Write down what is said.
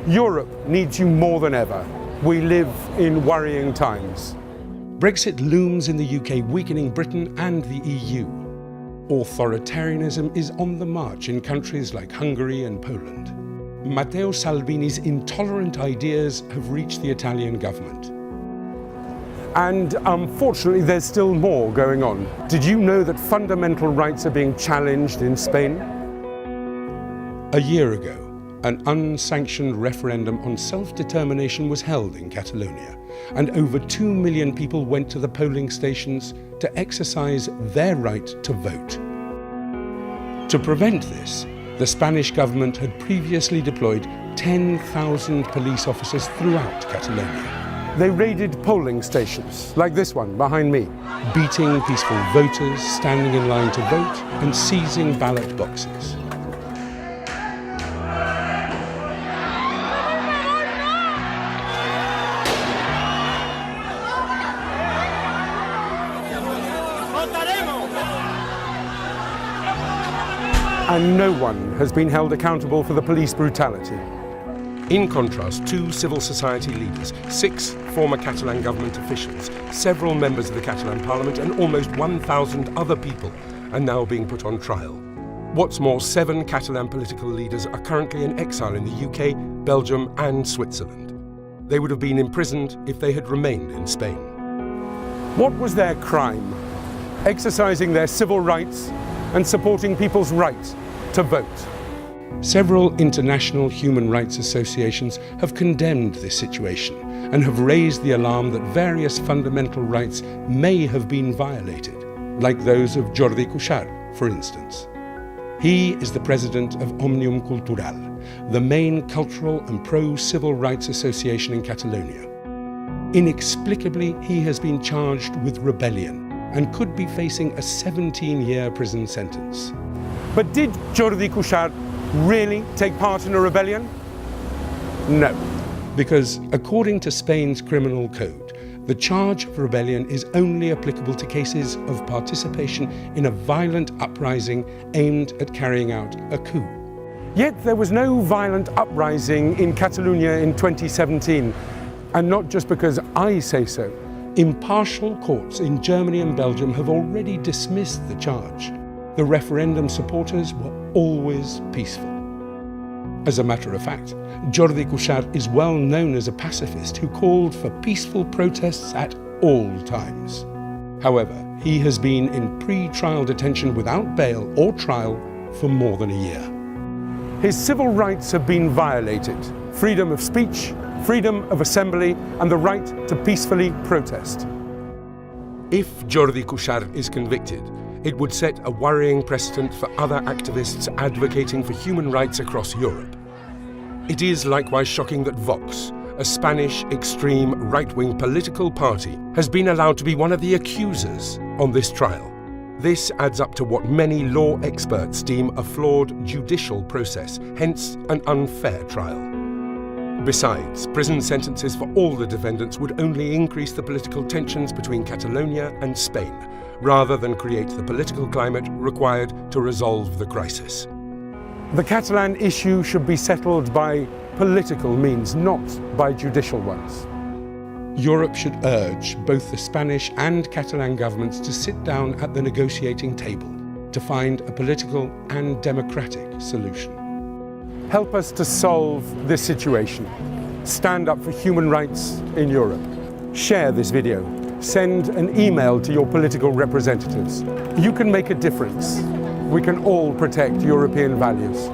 Europe needs you more than ever. We live in worrying times. Brexit looms in the UK, weakening Britain and the EU. Authoritarianism is on the march in countries like Hungary and Poland. Matteo Salvini's intolerant ideas have reached the Italian government. And unfortunately, there's still more going on. Did you know that fundamental rights are being challenged in Spain? A year ago, an unsanctioned referendum on self-determination was held in Catalonia, and over 2 million people went to the polling stations to exercise their right to vote. To prevent this, the Spanish government had previously deployed 10,000 police officers throughout Catalonia. They raided polling stations, like this one behind me, beating peaceful voters standing in line to vote and seizing ballot boxes. And no one has been held accountable for the police brutality. In contrast, 2 civil society leaders, 6 former Catalan government officials, several members of the Catalan parliament and almost 1,000 other people are now being put on trial. What's more, 7 Catalan political leaders are currently in exile in the UK, Belgium and Switzerland. They would have been imprisoned if they had remained in Spain. What was their crime? Exercising their civil rights and supporting people's right to vote. Several international human rights associations have condemned this situation and have raised the alarm that various fundamental rights may have been violated, like those of Jordi Cuixart, for instance. He is the president of Òmnium Cultural, the main cultural and pro-civil rights association in Catalonia. Inexplicably, he has been charged with rebellion and could be facing a 17-year prison sentence. But did Jordi Cuixart really take part in a rebellion? No. Because according to Spain's criminal code, the charge of rebellion is only applicable to cases of participation in a violent uprising aimed at carrying out a coup. Yet there was no violent uprising in Catalonia in 2017, and not just because I say so. Impartial courts in Germany and Belgium have already dismissed the charge. The referendum supporters were always peaceful. As a matter of fact, Jordi Cuixart is well known as a pacifist who called for peaceful protests at all times. However, he has been in pre-trial detention without bail or trial for more than a year. His civil rights have been violated. Freedom of speech, freedom of assembly, and the right to peacefully protest. If Jordi Cuixart is convicted, it would set a worrying precedent for other activists advocating for human rights across Europe. It is likewise shocking that Vox, a Spanish extreme right-wing political party, has been allowed to be one of the accusers on this trial. This adds up to what many law experts deem a flawed judicial process, hence an unfair trial. Besides, prison sentences for all the defendants would only increase the political tensions between Catalonia and Spain, rather than create the political climate required to resolve the crisis. The Catalan issue should be settled by political means, not by judicial ones. Europe should urge both the Spanish and Catalan governments to sit down at the negotiating table to find a political and democratic solution. Help us to solve this situation. Stand up for human rights in Europe. Share this video. Send an email to your political representatives. You can make a difference. We can all protect European values.